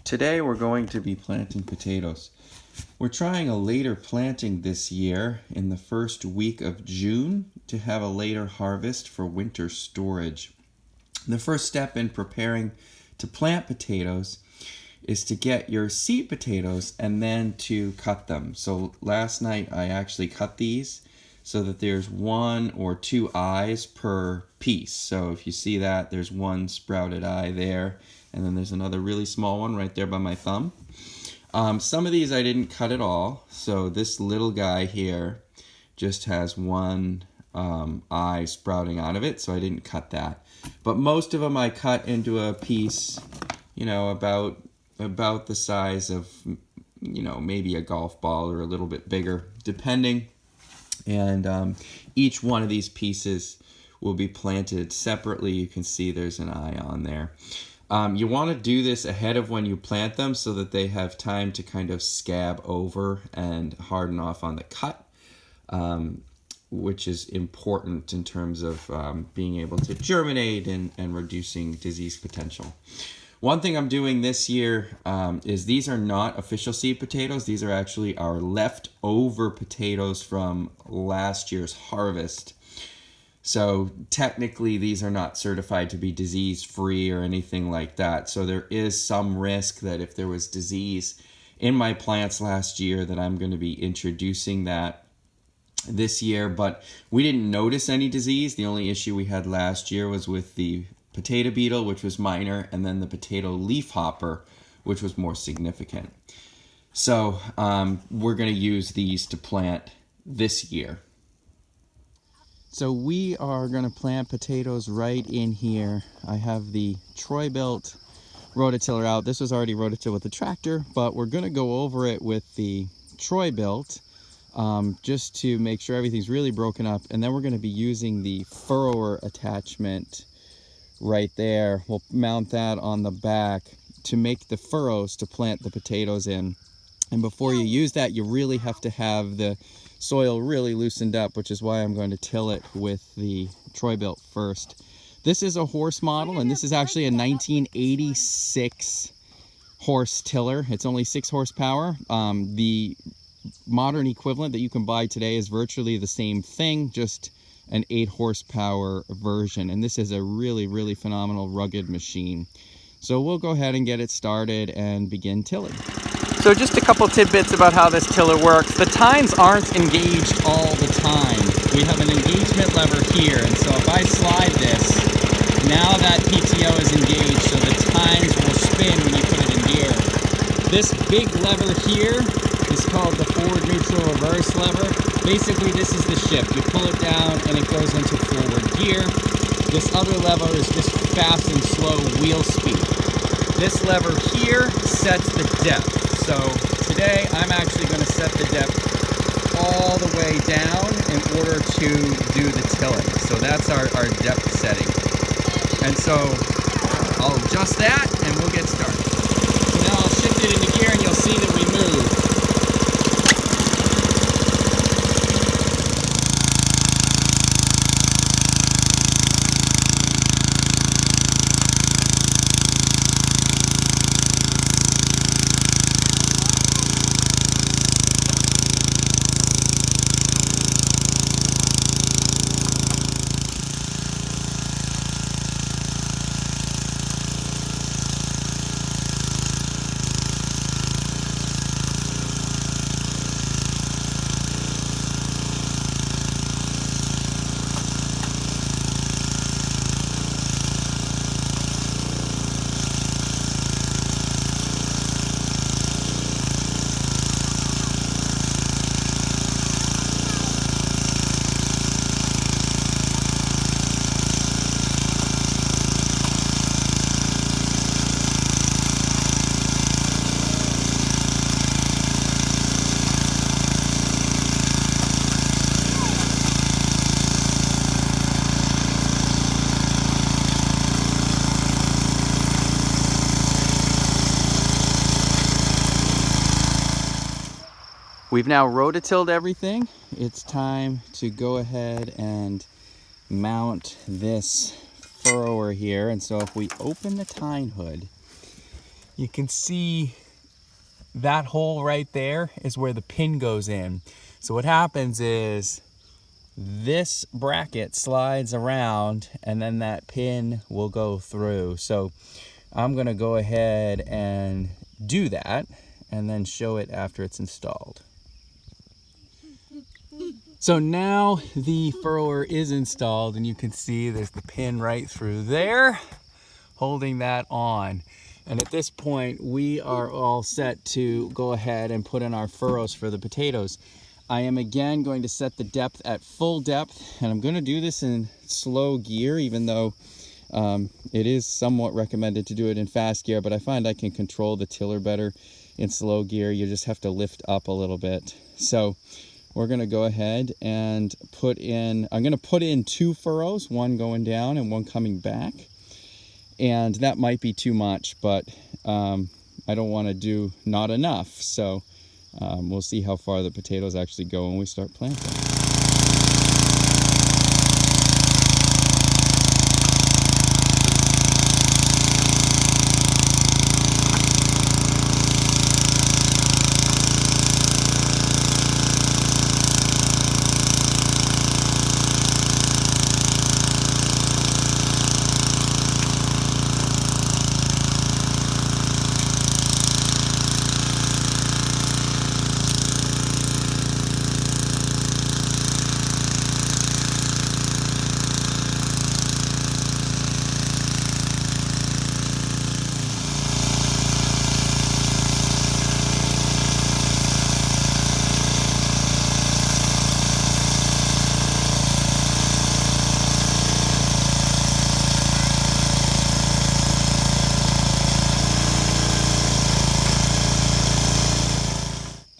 Today we're going to be planting potatoes. We're trying a later planting this year in the first week of June to have a later harvest for winter storage. The first step in preparing to plant potatoes is to get your seed potatoes and then to cut them. So last night I actually cut these so that there's 1 or 2 eyes per piece. So if you see that, there's one sprouted eye there, and then there's another really small one right there by my thumb. Some of these I didn't cut at all. So this little guy here just has one eye sprouting out of it, so I didn't cut that. But most of them I cut into a piece, about the size of, maybe a golf ball or a little bit bigger, depending. And each one of these pieces will be planted separately. You can see there's an eye on there. You want to do this ahead of when you plant them so that they have time to kind of scab over and harden off on the cut, which is important in terms of being able to germinate and reducing disease potential. One thing I'm doing this year is these are not official seed potatoes. These are actually our leftover potatoes from last year's harvest. So technically these are not certified to be disease-free or anything like that. So there is some risk that if there was disease in my plants last year that I'm going to be introducing that this year. But we didn't notice any disease. The only issue we had last year was with the potato beetle, which was minor, and then the potato leafhopper, which was more significant. So we're going to use these to plant this year. So we are going to plant potatoes right in here. I have the Troy-Bilt Rototiller out. This was already rototilled with the tractor, but we're going to go over it with the Troy-Bilt just to make sure everything's really broken up. And then we're going to be using the Furrower attachment right there. We'll mount that on the back to make the furrows to plant the potatoes in. And before you use that, you really have to have the soil really loosened up, which is why I'm going to till it with the Troy-Bilt first. This is a horse model, and this is actually a 1986 horse tiller. It's only 6 horsepower. The modern equivalent that you can buy today is virtually the same thing, just an 8 horsepower version. And this is a really, really phenomenal rugged machine. So we'll go ahead and get it started and begin tilling. So just a couple tidbits about how this tiller works. The tines aren't engaged all the time. We have an engagement lever here, and so if I slide this, now that PTO is engaged, so the tines will spin when you put it in gear. This big lever here is called the forward neutral reverse lever. Basically, this is the shift. You pull it down and it goes into forward gear. This other lever is just fast and slow wheel speed. This lever here sets the depth. So today I'm actually going to set the depth all the way down in order to do the tilling. So that's our depth setting. And so I'll adjust that and we'll get started. So now I'll shift it into gear and you'll see that we move. We've now rototilled everything. It's time to go ahead and mount this furrower here. And so if we open the tine hood, you can see that hole right there is where the pin goes in. So what happens is this bracket slides around and then that pin will go through. So I'm gonna go ahead and do that and then show it after it's installed. So now the furrower is installed and you can see there's the pin right through there holding that on. And at this point we are all set to go ahead and put in our furrows for the potatoes. I am again going to set the depth at full depth, and I'm going to do this in slow gear, even though it is somewhat recommended to do it in fast gear, but I find I can control the tiller better in slow gear. You just have to lift up a little bit. So we're going to go ahead and I'm going to put in 2 furrows, one going down and one coming back. And that might be too much, but I don't want to do not enough. So we'll see how far the potatoes actually go when we start planting.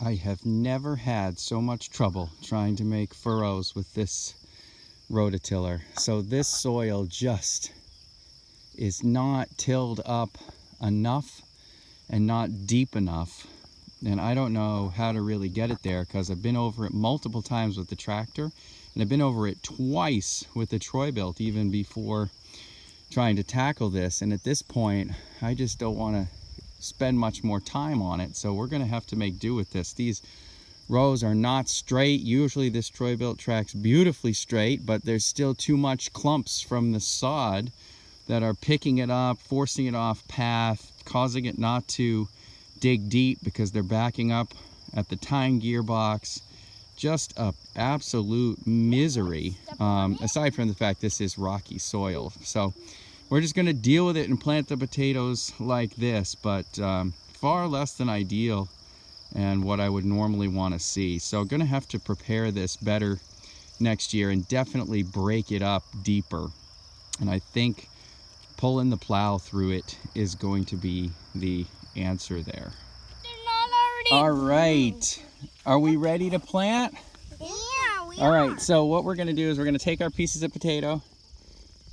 I have never had so much trouble trying to make furrows with this rototiller. So this soil just is not tilled up enough and not deep enough. And I don't know how to really get it there because I've been over it multiple times with the tractor, and I've been over it twice with the Troy-Bilt even before trying to tackle this. And at this point, I just don't want to spend much more time on it, so we're going to have to make do with this. These rows are not straight. Usually this Troy-Bilt tracks beautifully straight, but there's still too much clumps from the sod that are picking it up, forcing it off path, causing it not to dig deep because they're backing up at the tine gearbox. Just a absolute misery, aside from the fact this is rocky soil. So we're just going to deal with it and plant the potatoes like this, but far less than ideal and what I would normally want to see. So going to have to prepare this better next year and definitely break it up deeper. And I think pulling the plow through it is going to be the answer there. All right, are we ready to plant? Yeah, we are. All right, so what we're going to do is we're going to take our pieces of potato.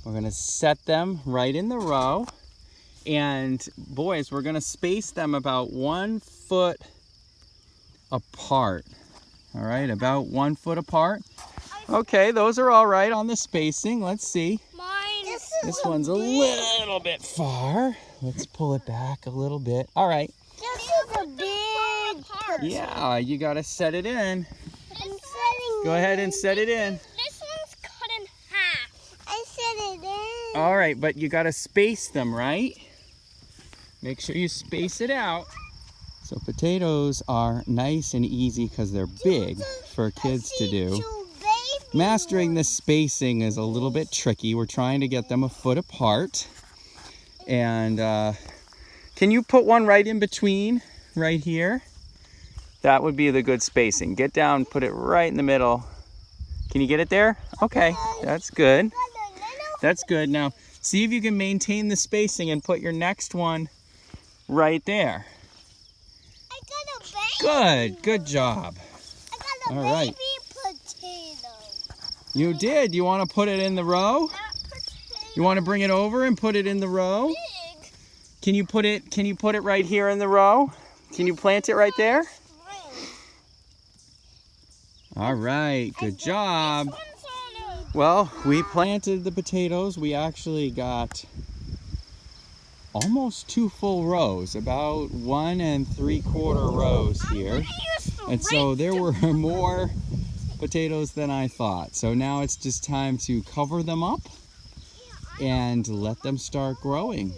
We're going to set them right in the row, and boys, we're going to space them about 1 foot apart. All right, about 1 foot apart. Okay, those are all right on the spacing. Let's see. Mine. This one's a little bit far. Let's pull it back a little bit. All right. This is a big part. Yeah, you got to set it in. I'm setting Go ahead and set it in. This one's cut in half. I set it in. All right, but you got to space them, right? Make sure you space it out. So potatoes are nice and easy because they're big for kids to do. Mastering this spacing is a little bit tricky. We're trying to get them 1 foot apart. And can you put one right in between, right here? That would be the good spacing. Get down, put it right in the middle. Can you get it there? Okay, that's good. That's good. Now, see if you can maintain the spacing and put your next one right there. I got a baby. Good job. I got a All right. baby potato. You did. You want to put it in the row? Not potato. You want to bring it over and put it in the row? Big. Can you put it right here in the row? Can you plant it right there? All right, good job. Well, we planted the potatoes. We actually got almost 2 full rows, about 1 3/4 rows here. And so there were more potatoes than I thought. So now it's just time to cover them up and let them start growing.